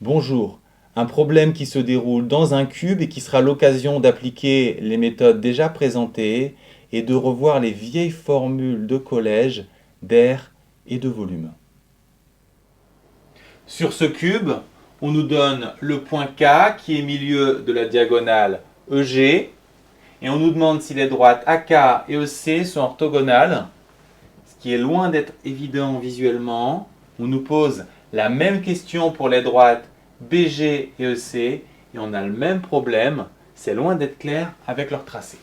Bonjour. Un problème qui se déroule dans un cube et qui sera l'occasion d'appliquer les méthodes déjà présentées et de revoir les vieilles formules de collège d'air et de volume. Sur ce cube, on nous donne le point K qui est milieu de la diagonale EG et on nous demande si les droites AK et EC sont orthogonales, ce qui est loin d'être évident visuellement. On nous pose la même question pour les droites BG et EC et on a le même problème, c'est loin d'être clair avec leur tracé.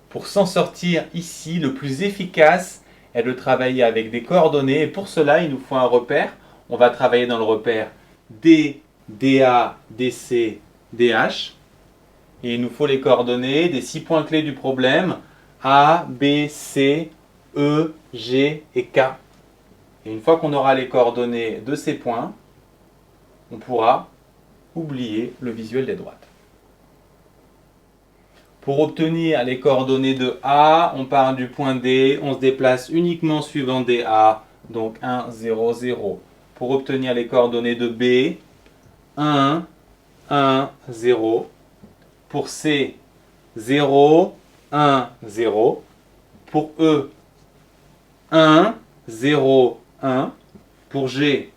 Pour s'en sortir ici, le plus efficace est de travailler avec des coordonnées et pour cela il nous faut un repère. On va travailler dans le repère D, DA, DC, DH et il nous faut les coordonnées des 6 points clés du problème A, B, C, E, G et K. Et une fois qu'on aura les coordonnées de ces points, on pourra oublier le visuel des droites. Pour obtenir les coordonnées de A, on part du point D, on se déplace uniquement suivant DA, donc 1, 0, 0. Pour obtenir les coordonnées de B, 1, 1, 0. Pour C, 0, 1, 0. Pour E, 1, 0, 1. Pour G,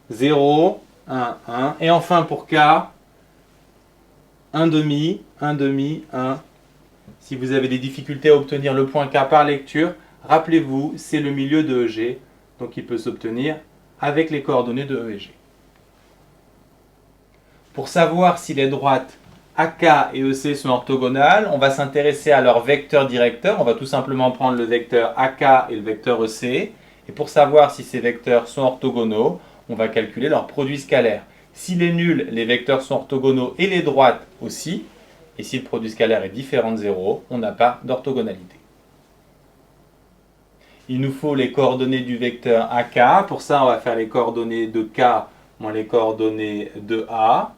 0, 1, 1. Et enfin pour K, 1 demi, 1 demi, 1. Si vous avez des difficultés à obtenir le point K par lecture, rappelez-vous, c'est le milieu de EG, donc il peut s'obtenir avec les coordonnées de E et G. Pour savoir si les droites AK et EC sont orthogonales, on va s'intéresser à leur vecteur directeur. On va tout simplement prendre le vecteur AK et le vecteur EC. Et pour savoir si ces vecteurs sont orthogonaux, on va calculer leur produit scalaire. S'il est nul, les vecteurs sont orthogonaux et les droites aussi. Et si le produit scalaire est différent de 0, on n'a pas d'orthogonalité. Il nous faut les coordonnées du vecteur AK. Pour ça, on va faire les coordonnées de K moins les coordonnées de A.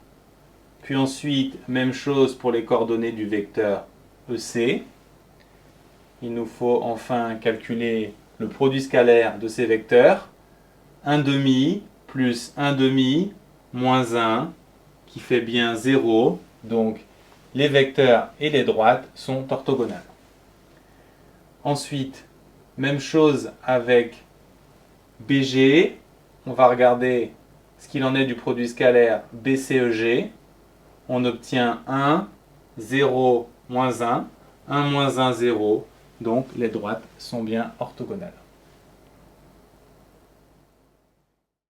Puis ensuite, même chose pour les coordonnées du vecteur EC. Il nous faut enfin calculer le produit scalaire de ces vecteurs. 1 demi plus 1 demi moins 1 qui fait bien 0. Donc les vecteurs et les droites sont orthogonales. Ensuite, même chose avec BG. On va regarder ce qu'il en est du produit scalaire BCEG. On obtient 1, 0, moins 1, 1 moins 1, 0. Donc les droites sont bien orthogonales.